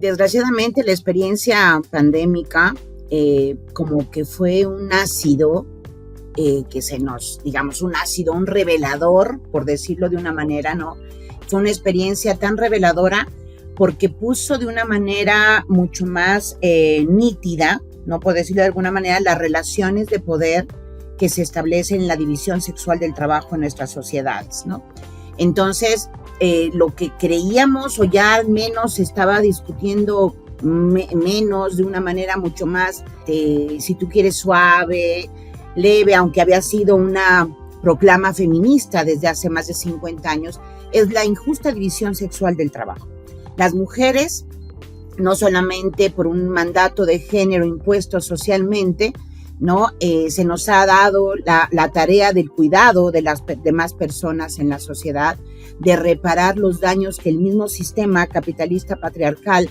Desgraciadamente la experiencia pandémica como que fue un ácido que se nos, digamos, un ácido, un revelador, por decirlo de una manera, ¿no? Fue una experiencia tan reveladora porque puso de una manera mucho más nítida, ¿no? Por decirlo de alguna manera, las relaciones de poder que se establecen en la división sexual del trabajo en nuestras sociedades, ¿no? Entonces, lo que creíamos o ya al menos se estaba discutiendo menos, de una manera mucho más, si tú quieres, suave, leve, aunque había sido una proclama feminista desde hace más de 50 años, es la injusta división sexual del trabajo. Las mujeres, no solamente por un mandato de género impuesto socialmente, ¿no? Se nos ha dado la tarea del cuidado de las demás personas en la sociedad, de reparar los daños que el mismo sistema capitalista patriarcal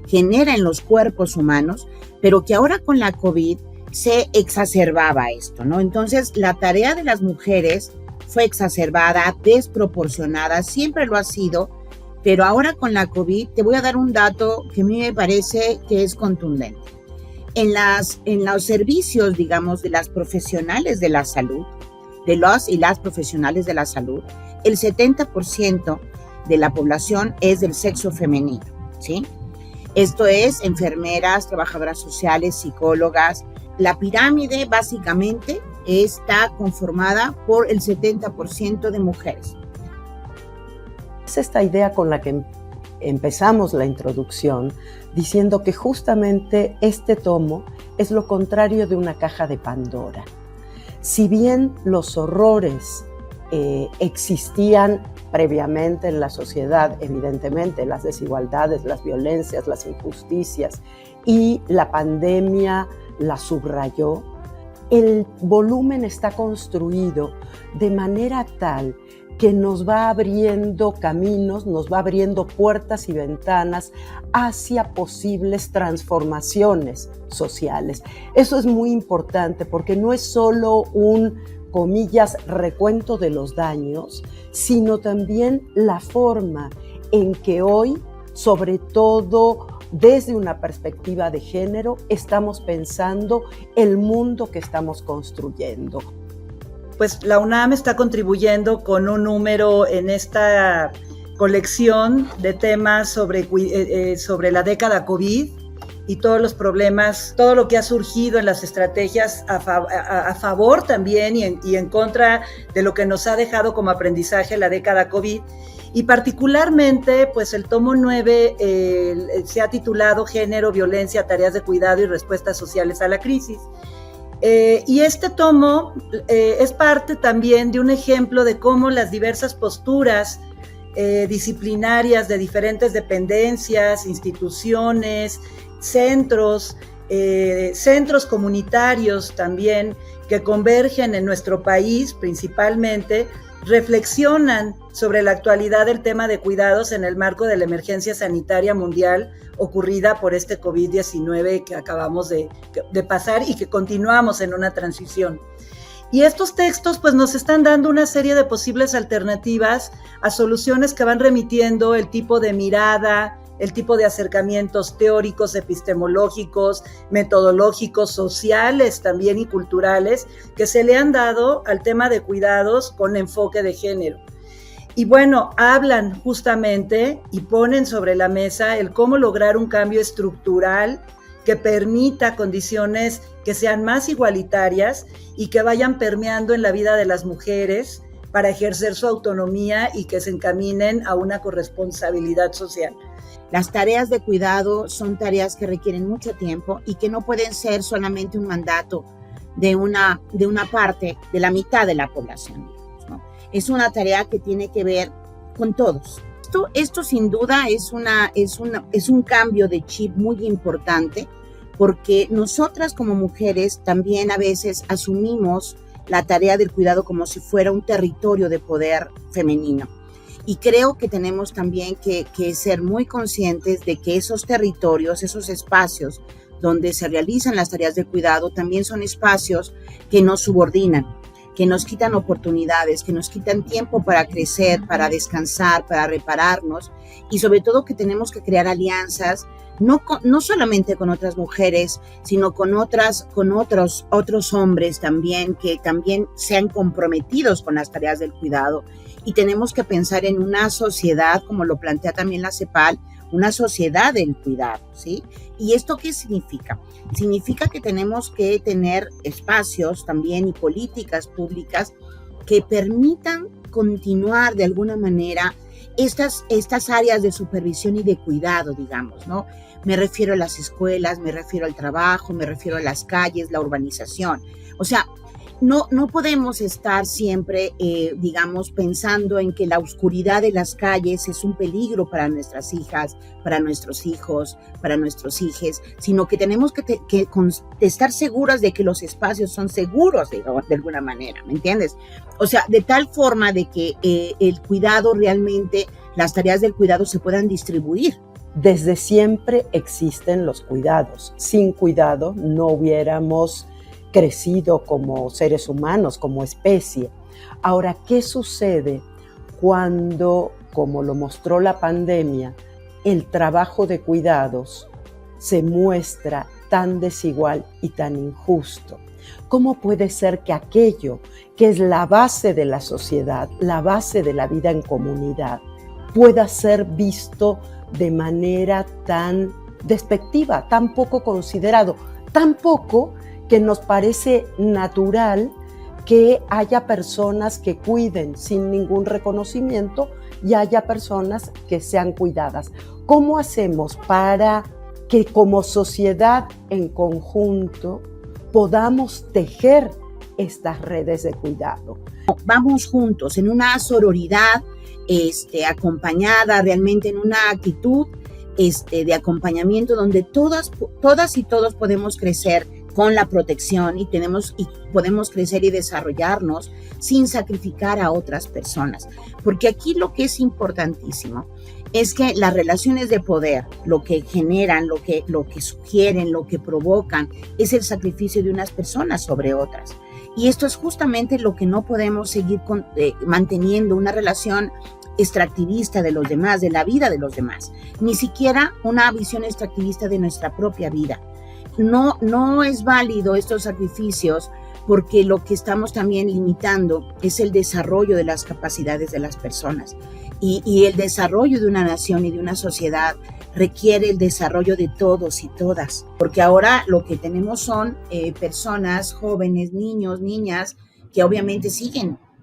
genera en los cuerpos humanos, pero que ahora con la COVID se exacerbaba esto, ¿no? Entonces, la tarea de las mujeres fue exacerbada, desproporcionada, siempre lo ha sido, pero ahora con la COVID te voy a dar un dato que a mí me parece que es contundente. En los servicios, digamos, de las profesionales de la salud, de los y las profesionales de la salud, el 70% de la población es del sexo femenino, ¿sí? Esto es enfermeras, trabajadoras sociales, psicólogas. La pirámide básicamente está conformada por el 70% de mujeres. Es esta idea con la que empezamos la introducción, diciendo que justamente este tomo es lo contrario de una caja de Pandora. Si bien los horrores existían previamente en la sociedad, evidentemente, las desigualdades, las violencias, las injusticias, y la pandemia la subrayó, el volumen está construido de manera tal que nos va abriendo caminos, nos va abriendo puertas y ventanas hacia posibles transformaciones sociales. Eso es muy importante porque no es solo un, comillas, recuento de los daños, sino también la forma en que hoy, sobre todo desde una perspectiva de género, estamos pensando el mundo que estamos construyendo. Pues la UNAM está contribuyendo con un número en esta colección de temas sobre la década COVID y todos los problemas, todo lo que ha surgido en las estrategias a favor también y en contra de lo que nos ha dejado como aprendizaje la década COVID. Y particularmente, pues el tomo 9 se ha titulado Género, Violencia, Tareas de Cuidado y Respuestas Sociales a la Crisis. Y este tomo es parte también de un ejemplo de cómo las diversas posturas disciplinarias de diferentes dependencias, instituciones, centros comunitarios también que convergen en nuestro país principalmente, reflexionan sobre la actualidad del tema de cuidados en el marco de la emergencia sanitaria mundial ocurrida por este COVID-19 que acabamos de pasar y que continuamos en una transición. Y estos textos pues nos están dando una serie de posibles alternativas a soluciones que van remitiendo el tipo de mirada, el tipo de acercamientos teóricos, epistemológicos, metodológicos, sociales también y culturales que se le han dado al tema de cuidados con enfoque de género. Y bueno, hablan justamente y ponen sobre la mesa el cómo lograr un cambio estructural que permita condiciones que sean más igualitarias y que vayan permeando en la vida de las mujeres para ejercer su autonomía y que se encaminen a una corresponsabilidad social. Las tareas de cuidado son tareas que requieren mucho tiempo y que no pueden ser solamente un mandato de una parte, de la mitad de la población, ¿no? Es una tarea que tiene que ver con todos. Esto sin duda es un cambio de chip muy importante porque nosotras como mujeres también a veces asumimos la tarea del cuidado como si fuera un territorio de poder femenino. Y creo que tenemos también que ser muy conscientes de que esos territorios, esos espacios donde se realizan las tareas de cuidado, también son espacios que nos subordinan, que nos quitan oportunidades, que nos quitan tiempo para crecer, para descansar, para repararnos, y sobre todo que tenemos que crear alianzas, no solamente con otras mujeres, sino con otros hombres también, que también sean comprometidos con las tareas del cuidado. Y tenemos que pensar en una sociedad, como lo plantea también la CEPAL, una sociedad del cuidado, ¿sí? ¿Y esto qué significa? Significa que tenemos que tener espacios también y políticas públicas que permitan continuar de alguna manera estas áreas de supervisión y de cuidado, digamos, ¿no? Me refiero a las escuelas, me refiero al trabajo, me refiero a las calles, la urbanización. O sea, no podemos estar siempre, digamos, pensando en que la oscuridad de las calles es un peligro para nuestras hijas, para nuestros hijos, para nuestros hijes, sino que tenemos que estar seguras de que los espacios son seguros de alguna manera, ¿me entiendes? O sea, de tal forma de que el cuidado realmente, las tareas del cuidado se puedan distribuir. Desde siempre existen los cuidados. Sin cuidado no hubiéramos crecido como seres humanos, como especie. Ahora, ¿qué sucede cuando, como lo mostró la pandemia, el trabajo de cuidados se muestra tan desigual y tan injusto? ¿Cómo puede ser que aquello que es la base de la sociedad, la base de la vida en comunidad, pueda ser visto de manera tan despectiva, tan poco considerado, tan poco que nos parece natural que haya personas que cuiden sin ningún reconocimiento y haya personas que sean cuidadas? ¿Cómo hacemos para que como sociedad en conjunto podamos tejer estas redes de cuidado? Vamos juntos en una sororidad, acompañada realmente en una actitud de acompañamiento donde todas y todos podemos crecer con la protección y podemos crecer y desarrollarnos sin sacrificar a otras personas. Porque aquí lo que es importantísimo es que las relaciones de poder, lo que generan, lo que sugieren, lo que provocan, es el sacrificio de unas personas sobre otras. Y esto es justamente lo que no podemos seguir manteniendo, una relación extractivista de los demás, de la vida de los demás, ni siquiera una visión extractivista de nuestra propia vida. No es válido estos sacrificios porque lo que estamos también limitando es el desarrollo de las capacidades de las personas. Y el desarrollo de una nación y de una sociedad requiere el desarrollo de todos y todas, porque ahora lo que tenemos son personas, jóvenes, niños, niñas, que obviamente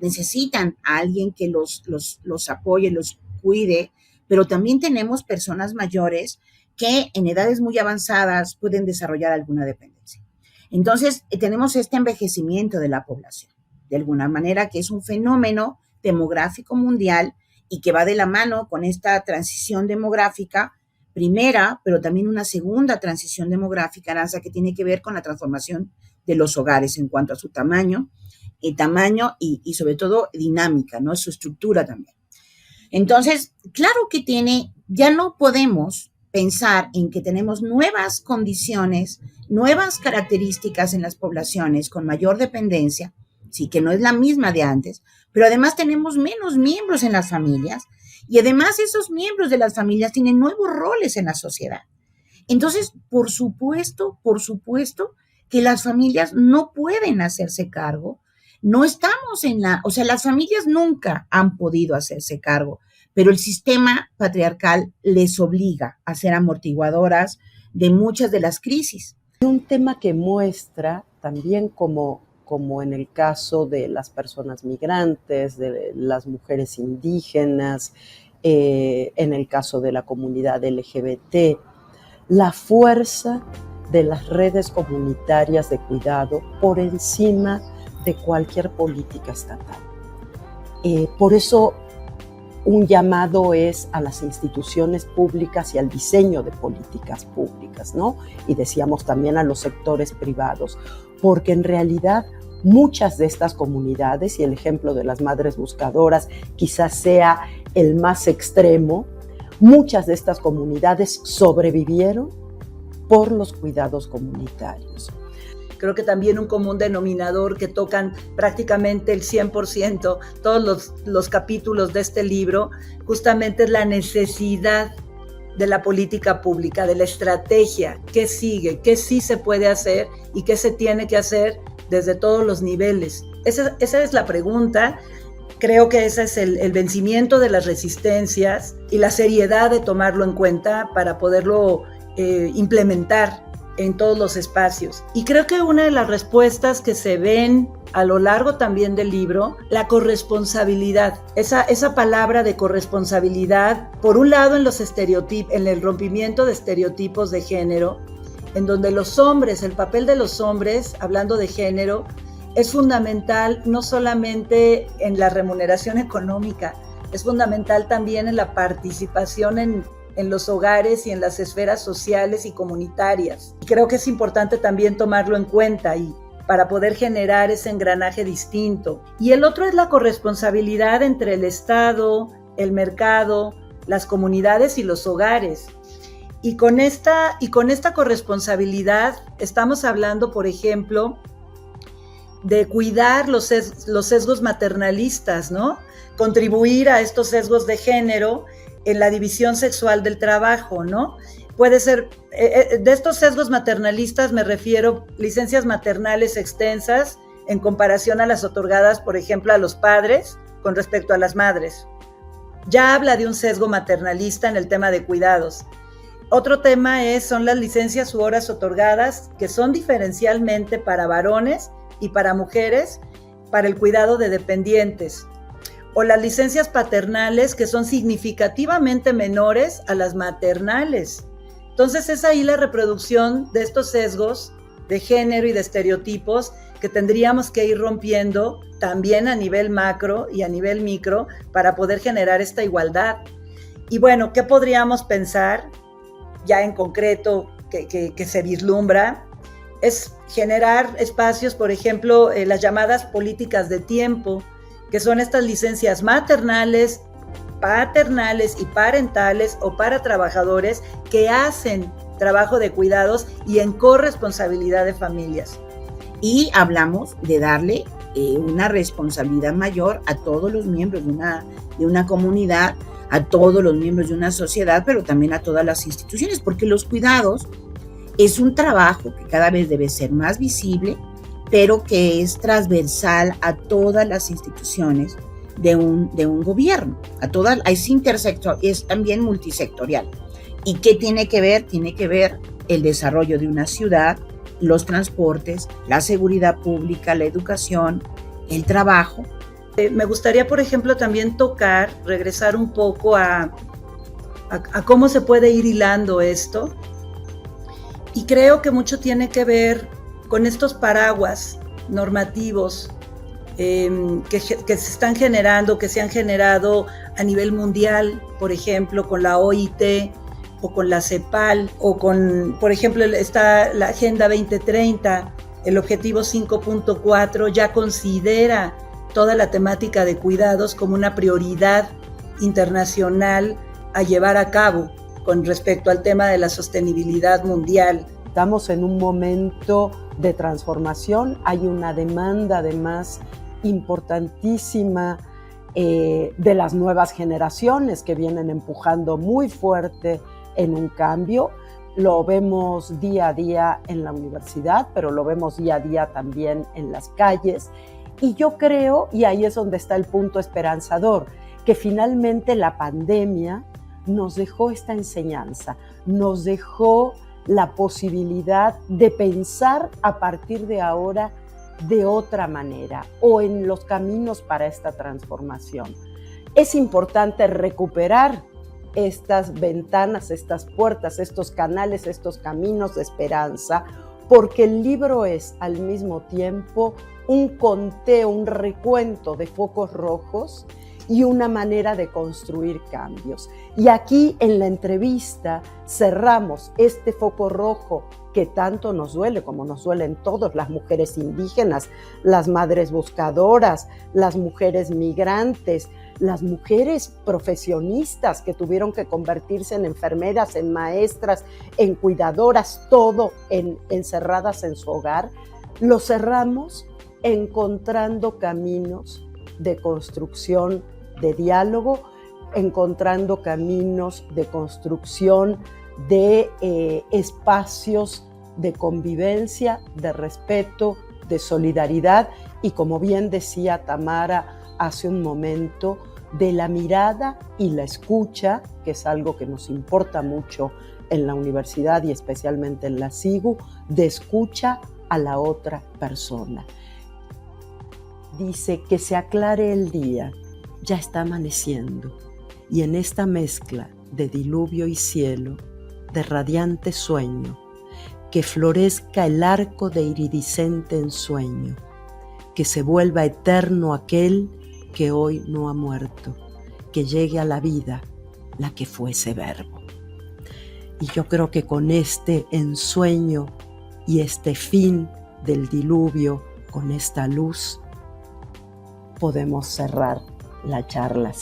necesitan a alguien que los apoye, los cuide, pero también tenemos personas mayores que en edades muy avanzadas pueden desarrollar alguna dependencia. Entonces, tenemos este envejecimiento de la población, de alguna manera que es un fenómeno demográfico mundial y que va de la mano con esta transición demográfica primera, pero también una segunda transición demográfica, Aranza, que tiene que ver con la transformación de los hogares en cuanto a su tamaño y sobre todo dinámica, ¿no? Su estructura también. Entonces, claro que ya no podemos pensar en que tenemos nuevas condiciones, nuevas características en las poblaciones con mayor dependencia, sí que no es la misma de antes, pero además tenemos menos miembros en las familias y además esos miembros de las familias tienen nuevos roles en la sociedad. Entonces, por supuesto que las familias no pueden hacerse cargo. No estamos las familias nunca han podido hacerse cargo, pero el sistema patriarcal les obliga a ser amortiguadoras de muchas de las crisis. Un tema que muestra también como en el caso de las personas migrantes, de las mujeres indígenas, en el caso de la comunidad LGBT, la fuerza de las redes comunitarias de cuidado por encima de cualquier política estatal. Por eso un llamado es a las instituciones públicas y al diseño de políticas públicas, ¿no? Y decíamos también a los sectores privados, porque en realidad muchas de estas comunidades, y el ejemplo de las madres buscadoras quizás sea el más extremo, muchas de estas comunidades sobrevivieron por los cuidados comunitarios. creo que también un común denominador que tocan prácticamente el 100%, todos los capítulos de este libro, justamente es la necesidad de la política pública, de la estrategia, qué sigue, qué sí se puede hacer y qué se tiene que hacer desde todos los niveles. Esa es la pregunta. Creo que ese es el vencimiento de las resistencias y la seriedad de tomarlo en cuenta para poderlo implementar en todos los espacios. Y creo que una de las respuestas que se ven a lo largo también del libro, la corresponsabilidad. Esa palabra de corresponsabilidad, por un lado en el rompimiento de estereotipos de género, en donde los hombres, el papel de los hombres, hablando de género, es fundamental no solamente en la remuneración económica, es fundamental también en la participación en los hogares y en las esferas sociales y comunitarias. Y creo que es importante también tomarlo en cuenta y para poder generar ese engranaje distinto. Y el otro es la corresponsabilidad entre el Estado, el mercado, las comunidades y los hogares. Y con esta corresponsabilidad estamos hablando, por ejemplo, de cuidar los sesgos maternalistas, ¿no? Contribuir a estos sesgos de género en la división sexual del trabajo, ¿no? Puede ser, de estos sesgos maternalistas me refiero licencias maternales extensas en comparación a las otorgadas, por ejemplo, a los padres con respecto a las madres. Ya habla de un sesgo maternalista en el tema de cuidados. Otro tema son las licencias u horas otorgadas que son diferencialmente para varones y para mujeres para el cuidado de dependientes, o las licencias paternales que son significativamente menores a las maternales. Entonces es ahí la reproducción de estos sesgos de género y de estereotipos que tendríamos que ir rompiendo también a nivel macro y a nivel micro para poder generar esta igualdad. Y bueno, ¿qué podríamos pensar ya en concreto que se vislumbra? Es generar espacios, por ejemplo, las llamadas políticas de tiempo, que son estas licencias maternales, paternales y parentales o para trabajadores que hacen trabajo de cuidados y en corresponsabilidad de familias. Y hablamos de darle una responsabilidad mayor a todos los miembros de una comunidad, a todos los miembros de una sociedad, pero también a todas las instituciones, porque los cuidados es un trabajo que cada vez debe ser más visible, pero que es transversal a todas las instituciones de un gobierno, es también multisectorial. ¿Y qué tiene que ver? Tiene que ver el desarrollo de una ciudad, los transportes, la seguridad pública, la educación, el trabajo. Me gustaría, por ejemplo, también regresar un poco a cómo se puede ir hilando esto. Y creo que mucho tiene que ver con estos paraguas normativos que se están generando, que se han generado a nivel mundial, por ejemplo, con la OIT o con la CEPAL, o con, por ejemplo, está la Agenda 2030, el Objetivo 5.4 ya considera toda la temática de cuidados como una prioridad internacional a llevar a cabo con respecto al tema de la sostenibilidad mundial. Estamos en un momento de transformación, hay una demanda además importantísima de las nuevas generaciones que vienen empujando muy fuerte en un cambio. Lo vemos día a día en la universidad, pero lo vemos día a día también en las calles. Y yo creo, y ahí es donde está el punto esperanzador, que finalmente la pandemia nos dejó esta enseñanza, nos dejó la posibilidad de pensar a partir de ahora de otra manera o en los caminos para esta transformación. Es importante recuperar estas ventanas, estas puertas, estos canales, estos caminos de esperanza, porque el libro es al mismo tiempo un conteo, un recuento de focos rojos y una manera de construir cambios. Y aquí en la entrevista cerramos este foco rojo que tanto nos duele, como nos duelen todas las mujeres indígenas, las madres buscadoras, las mujeres migrantes, las mujeres profesionistas que tuvieron que convertirse en enfermeras, en maestras, en cuidadoras, todo encerradas en su hogar. Lo cerramos encontrando caminos de construcción de diálogo, encontrando caminos de construcción de espacios de convivencia, de respeto, de solidaridad y, como bien decía Tamara hace un momento, de la mirada y la escucha, que es algo que nos importa mucho en la universidad y especialmente en la SIGU, de escucha a la otra persona. Dice que se aclare el día, ya está amaneciendo, y en esta mezcla de diluvio y cielo, de radiante sueño, que florezca el arco de iridiscente ensueño, que se vuelva eterno aquel que hoy no ha muerto, que llegue a la vida la que fuese verbo. Y yo creo que con este ensueño y este fin del diluvio, con esta luz, podemos cerrar la charla.